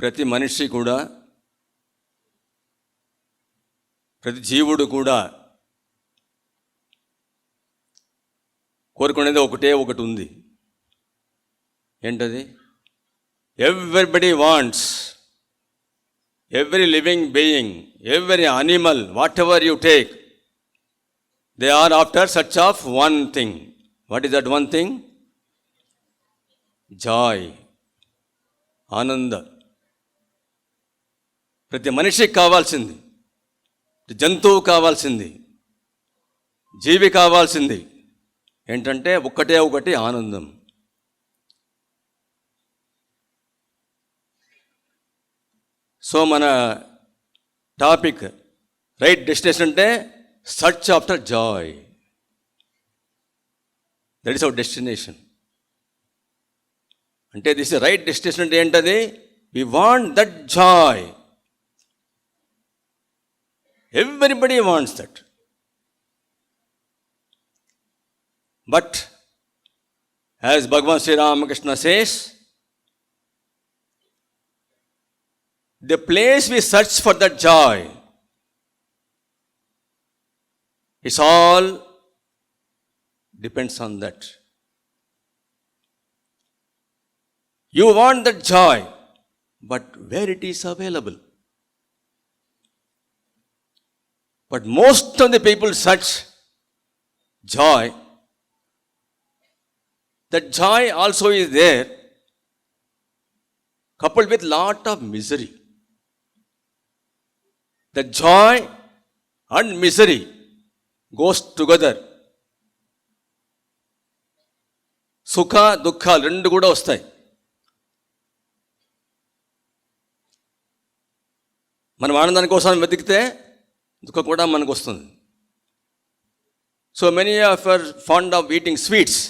ప్రతి మనిషి కూడా, ప్రతి జీవుడు కూడా కోరుకునేది ఒకటి ఉంది. ఏంటది? Everybody wants, every living being, every animal, whatever you take, they are after search of one thing. What is that one thing? Joy, ఆనంద. ప్రతి మనిషికి కావాల్సింది, జంతువు కావాల్సింది, జీవి కావాల్సింది ఏంటంటే ఒకటి ఆనందం. సో మన టాపిక్ రైట్ డెస్టినేషన్ అంటే search after joy. That is our destination. అంటే దిస్ రైట్ డెస్టినేషన్ అంటే ఏంటది? We want that joy. Everybody wants that. But as Bhagwan Shri Ramakrishna says, the place we search for that joy, it's all depends on that. You want that joy, but where it is available? But most of the people search joy. That joy also is there, coupled with lot of misery. The joy and misery goes together. సుఖ దుఃఖాలు రెండు కూడా వస్తాయి. మనం ఆనందాని కోసం వెతికితే దుఃఖం కూడా మనకు వస్తుంది. So many of are fond of eating sweets.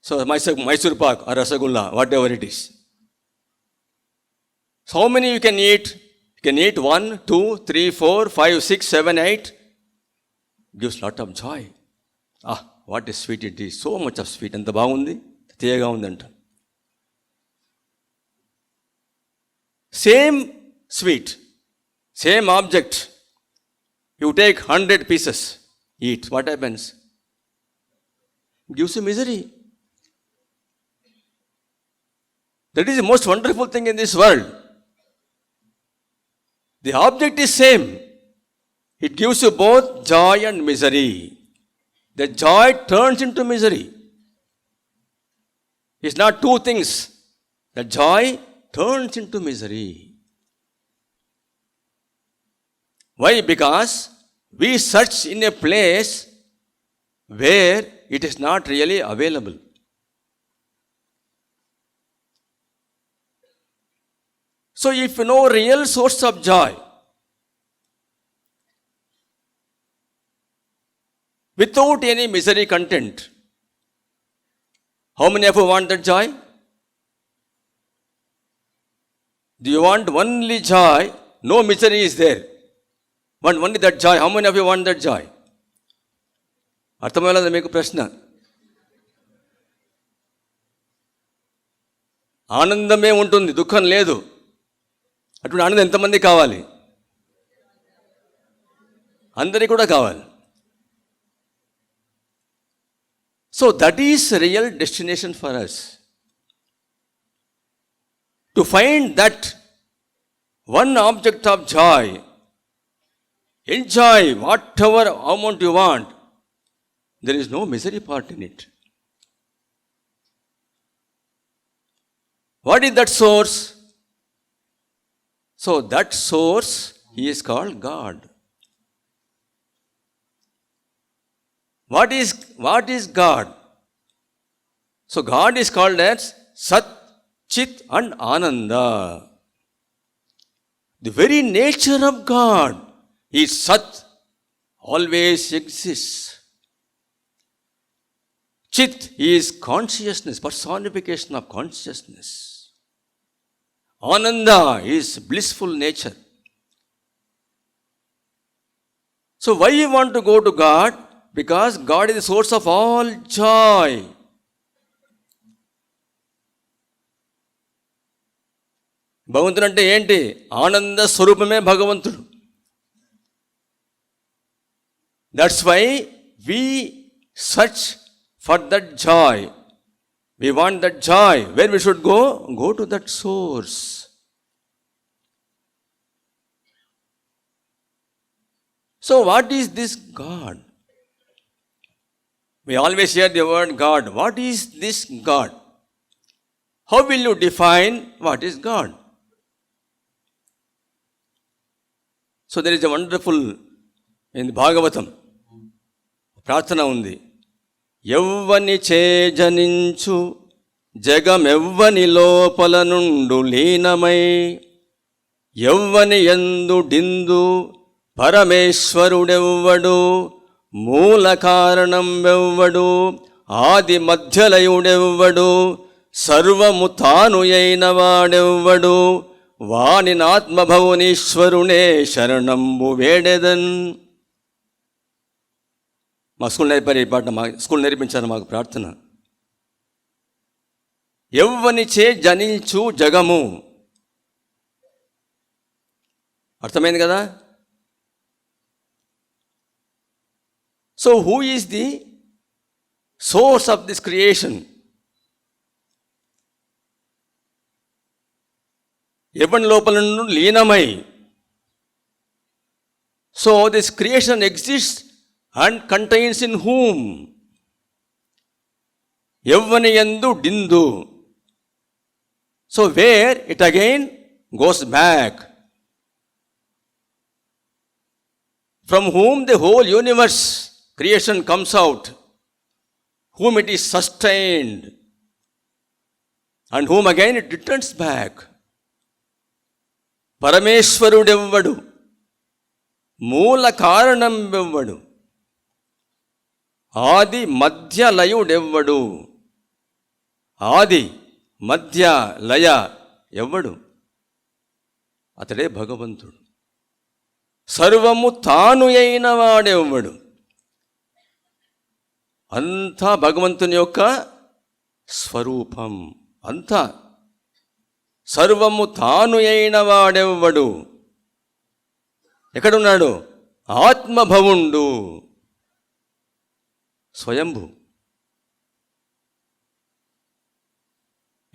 So Mysore pak or rasgulla, whatever it is. So how many you can eat? You can eat 1, 2, 3, 4, 5, 6, 7, 8. Gives lot of joy. What is sweet it is. So much of sweet. ఎంత బాగుంది, తీయగా ఉంది అంట. Same sweet, same object, you take 100 pieces, eat. What happens? Gives you misery. That is the most wonderful thing in this world. The object is same. It gives you both joy and misery. The joy turns into misery. It's not two things. The joy turns into misery. Why? Because we search in a place where it is not really available. So if you know real source of joy, without any misery content, how many of you want that joy? Do you want only joy? No misery is there. Want only that joy. How many of you want that joy? అర్థమయ్యేదా మీకు ప్రశ్న? ఆనందమే ఉంటుంది, దుఃఖం లేదు. అటువంటి ఆనందం ఎంతమంది కావాలి? అందరికీ కూడా కావాలి. So that is real destination for us. To find that one object of joy, enjoy whatever amount you want. There is no misery part in it. What is that source? So that source, he is called God. What is God? So God is called as Sat, Chit and Ananda. The very nature of God is Sat, always exists. Chit is consciousness, personification of consciousness. Ananda is blissful nature. So why you want to go to God? Because God is the source of all joy. భగవంతుడు అంటే ఏంటి? ఆనంద స్వరూపమే భగవంతుడు. That's why we search for that joy. We want that joy. Where we should go? Go to that source. So what is this God? We always hear the word God. What is this God? How will you define what is God? So there is a wonderful, in Bhagavatam, ప్రార్థన ఉంది. ఎవ్వని చేజనించు జగమెవ్వని లోపల నుండు లీనమై, ఎవ్వని యందు డిందు పరమేశ్వరుడెవ్వడు, మూల కారణం వెవ్వడు, ఆది మధ్యలయుడెవ్వడు, సర్వము తాను అయిన వాడెవ్వడు, వానినాత్మభవునీశ్వరునే శరణంబు వేడెదన్. మా స్కూల్ నేర్పారు ఈ పాట, మా స్కూల్ నేర్పించారు మాకు ప్రార్థన. ఎవ్వని చే జనించు జగము. అర్థమైంది కదా? So who is the source of this creation? ఎవని లోపల నుండి లీనమై. So this creation exists and contains in whom? ఎవ్వని యందు డిందు. So where it again goes back. From whom the whole universe creation comes out, whom it is sustained, and whom again it returns back. పరమేశ్వరుడెవ్వడు, మూల కారణం వెవ్వడు, ఆది మధ్య లయుడెవ్వడు. ఆది మధ్య లయ ఎవ్వడు? అతడే భగవంతుడు. సర్వము తాను అయిన వాడెవ్వడు. అంతా భగవంతుని యొక్క స్వరూపం. అంతా సర్వము తాను అయిన వాడెవ్వడు. ఎక్కడున్నాడు? ఆత్మభవుండు, స్వయంభు.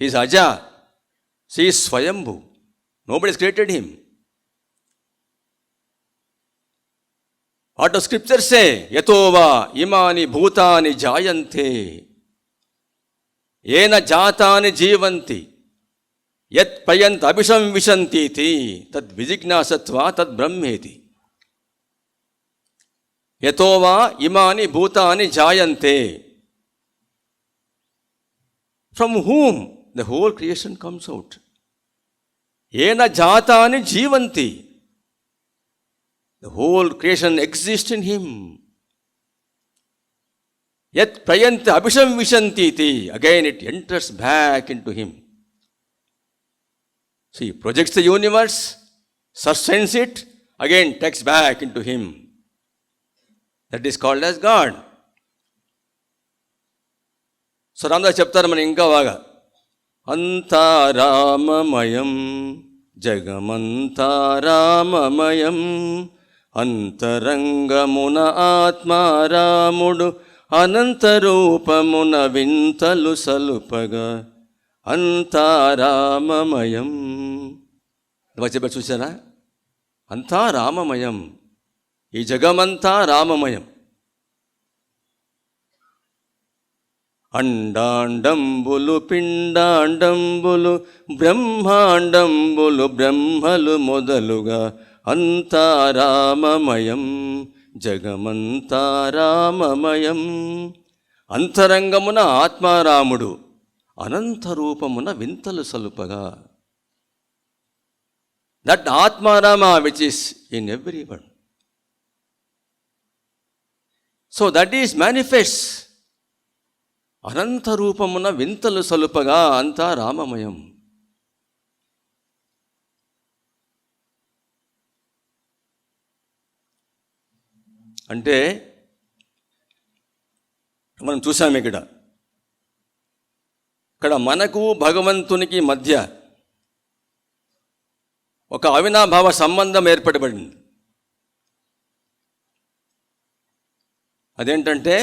ఈజ్ అజ, హి ఈజ్ స్వయంభు. Nobody has created him. What does scripture say? యతోవా ఇమాని భూతాని జాయంతే, ఏన జాతాని జీవంతి, యత్ ప్రయంత అభిసంవిశంతీతి, తద్ విజిజ్ఞాసత్వా తద్ బ్రహ్మేతి. యతోవా ఇమాని భూతాని జాయంతే. From whom the whole creation comes out. ఏన జాతాని జీవంతి. The whole creation exists in him. Yet prayanta abhisamvishantiti. Again it enters back into him. See, projects the universe, sustains it, again takes back into him. That is called as God. So Ramdas చెప్తారు మనం ఇంకా బాగా. అంతా రామమయం, జగమంతా రామమయం, అంతరంగమున ఆత్మారాముడు, అనంతరూపమున వింతలు సలుపగా, అంతా రామమయం. చెప్పారు చూసారా? అంతా రామమయం. ఈ జగమంతా రామమయం. అండాండంబులు పిండాండంబులు బ్రహ్మాండంబులు బ్రహ్మలు మొదలుగా, అంతా రామమయం, జగమంతా రామమయం. అంతరంగమున ఆత్మారాముడు, అనంతరూపమున వింతలు సలుపగా. దట్ ఆత్మారామ which is in everyone. So that is manifest. అనంతరూపమున వింతలు సలుపగా, అంతా రామమయం. అంటే మనం చూసాము ఇక్కడ మనకు భగవంతునికి మధ్య ఒక అవినాభావ సంబంధం ఏర్పడబడింది. అదేంటంటే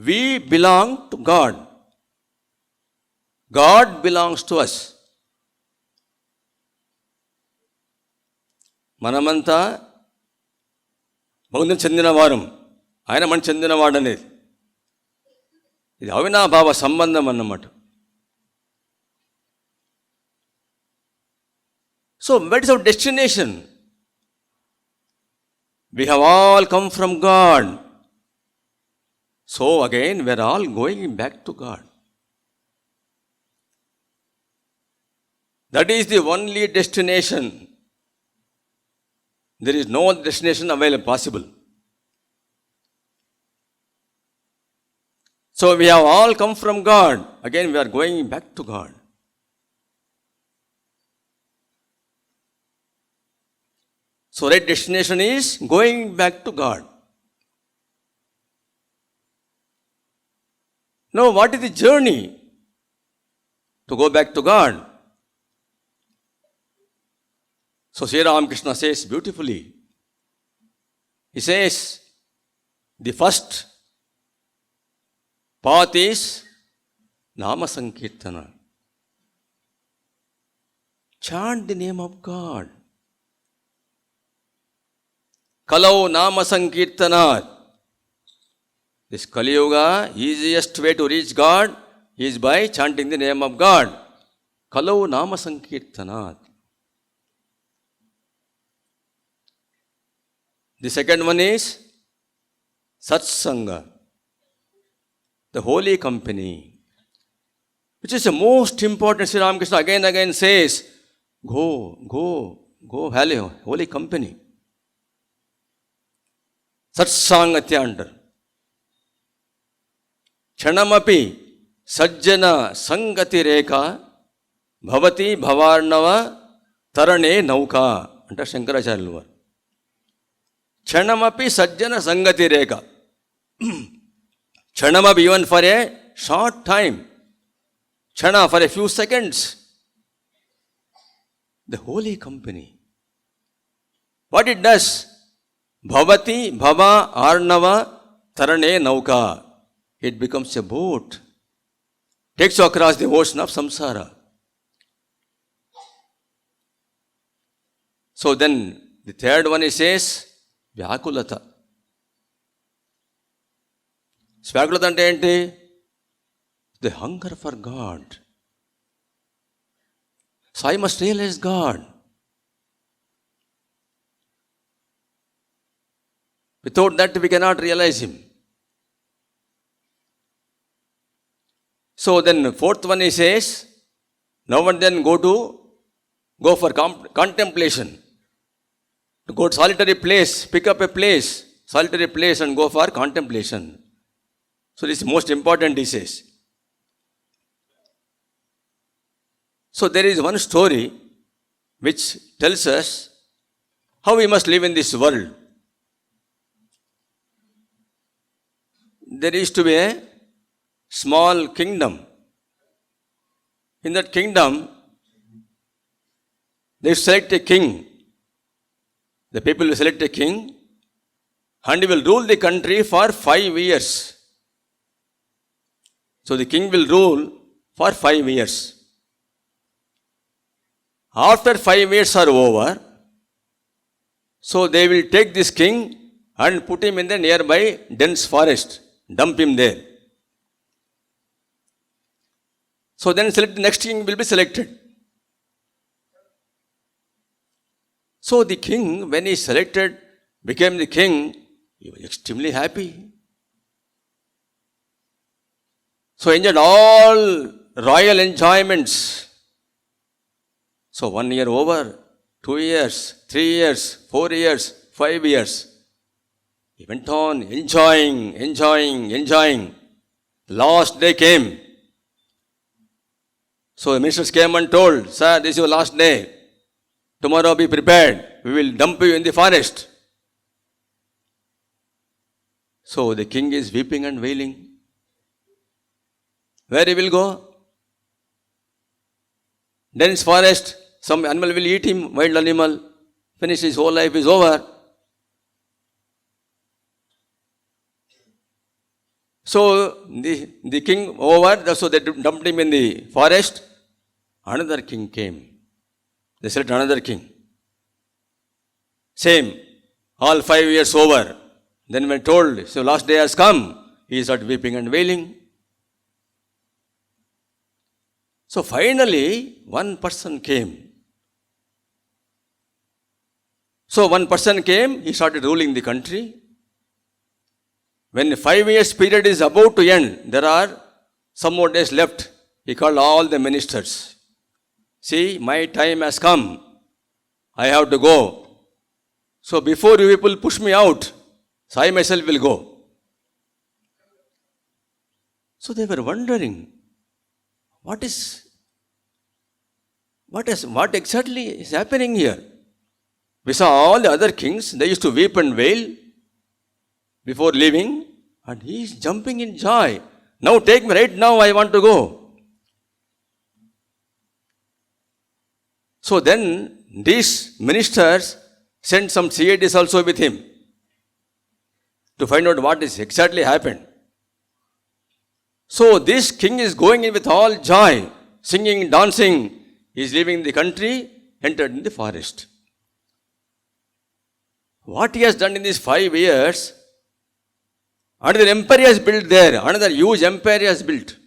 we belong to God. God belongs to us. మనమంతా భగవంతునికి చెందిన వారం, ఆయన మనం చెందినవాడు అనేది ఇది అవినాభావ సంబంధం అన్నమాట. So what is our destination? We have all come from God. So again we are all going back to God. That is the only destination. There is no other destination available possible. So we have all come from God. Again we are going back to God. So right destination is going back to God. Now what is the journey to go back to God? So Sri Ramakrishna says beautifully. He says the first path is Nama Sankirtana. Chant the name of God. Kalau Nama Sankirtana. This Kali Yuga, easiest way to reach God is by chanting the name of God. Kalau Nama Sankirtana. The second one is Satsanga, the holy company, which is the most important. Sri Ramakrishna again says, go, holy company. Satsangati under. Chanamapi sajjana sangati reka bhavati bhavarnava tarane nauka. Anta Shankaracharya varu. Chanamapi sajjana sangati reka. Chanamapi even for a short time. Chana for a few seconds. The holy company. What it does? Bhavati bhava arnava tarane nauka. It becomes a boat. Takes you across the ocean of samsara. So then the third one he says, Vyakulata. Vyakulata ante enti? The hunger for God. So I must realize God. Without that we cannot realize Him. So then fourth one he says, now and then go for contemplation. To go to solitary place, pick up a place, solitary place and go for contemplation. So this is most important he says. So there is one story which tells us how we must live in this world. There is to be a small kingdom. In that kingdom, they select a king. The people will select a king and he will rule the country for 5 years. So the king will rule for 5 years. After 5 years are over, so they will take this king and put him in the nearby dense forest, dump him there. So then the next king will be selected. So the king, when he selected, became the king, he was extremely happy. So enjoyed all royal enjoyments. So 1 year over, 2 years, 3 years, 4 years, 5 years. He went on enjoying. Last day came. So the ministers came and told, sir, this is your last day. Tomorrow be prepared. We will dump you in the forest. So the king is weeping and wailing. Where he will go? Dense forest, some animal will eat him, wild animal, finish his whole life is over. So the king over, so they dumped him in the forest. Another king came. They selected another king. Same, all 5 years over. Then when told, so last day has come, he started weeping and wailing. So finally, one person came. So one person came, he started ruling the country. When 5 years period is about to end, there are some more days left. He called all the ministers. See, my time has come. I have to go. So before you people push me out, so I myself will go. So they were wondering, what exactly is happening here? We saw all the other kings, they used to weep and wail before leaving, and he is jumping in joy. Now take me right now, I want to go. So then these ministers sent some CIDs also with him to find out what is exactly happened. So this king is going in with all joy, singing, dancing. He is leaving the country, entered in the forest. What he has done in these 5 years, another empire has built there, another huge empire has built.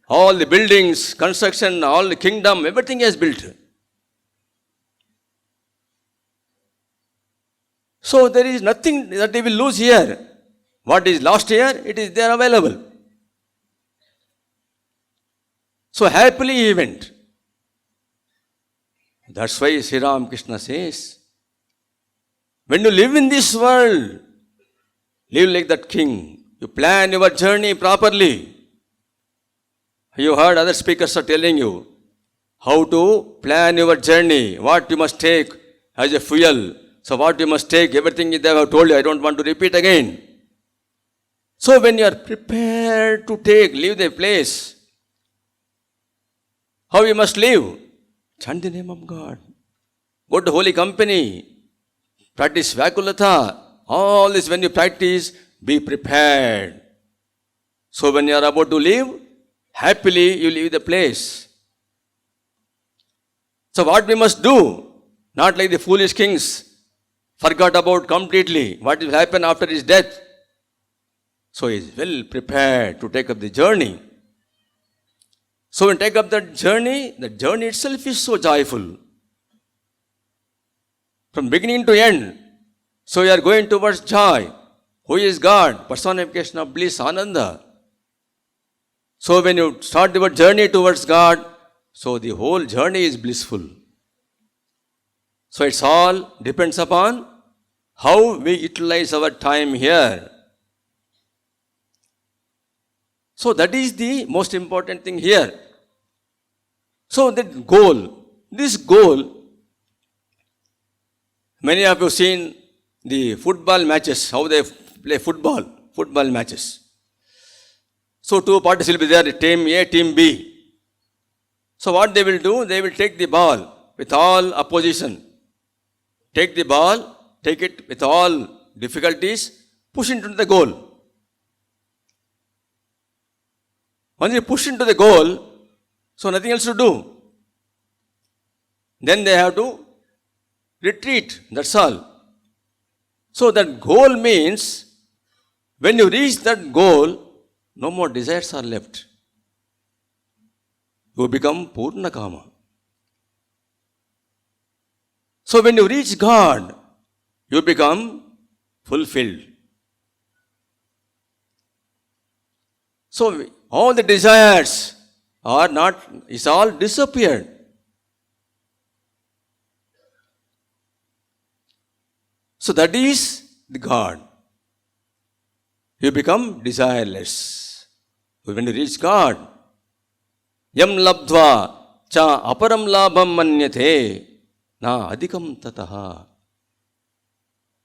All the buildings, construction, all the kingdom, everything he has built. So there is nothing that they will lose here. What is last year, it is there available. So happily he went. That's why Sri Ramakrishna says, when you live in this world, live like that king. You plan your journey properly. You heard other speakers are telling you how to plan your journey, what you must take as a fuel. So what you must take, everything they have told you, I don't want to repeat again. So when you are prepared to leave the place, how you must live? Chant the name of God. Go to holy company. Practice Vakulata. All this when you practice, be prepared. So when you are about to leave, happily you leave the place. So what we must do? Not like the foolish kings, forgot about completely what will happen after his death. So he is well prepared to take up the journey. So when you take up the journey itself is so joyful. From beginning to end. So you are going towards joy. Who is God? Personification of bliss, Ananda. So when you start your journey towards God, so the whole journey is blissful. So it's all depends upon how we utilize our time here. So that is the most important thing here. So that goal, this goal, many of you seen the football matches, how they play football matches. So two parties will be there, team A, team B. So what they will do, they will take the ball with all opposition. Take the ball, take it with all difficulties, push into the goal. Once you push into the goal, so nothing else to do. Then they have to retreat, that's all. So that goal means, when you reach that goal, no more desires are left. You become Purna Kama. So when you reach God, you become fulfilled. So all the desires are not, it's all disappeared. So that is the God. You become desireless. When you reach God, yam labdva cha aparam labham manyate na adhikam tataha.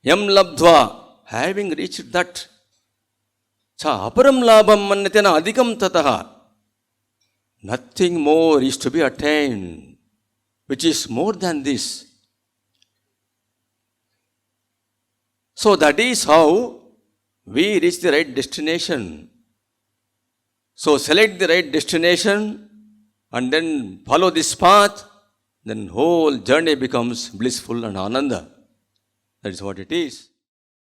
Yam labdva, having reached that, cha aparam labham manyate na adhikam tataha. Nothing more is to be attained. which is more than this. So that is how we reach the right destination. So select the right destination and then follow this path, then whole journey becomes blissful and ananda. That is what it is.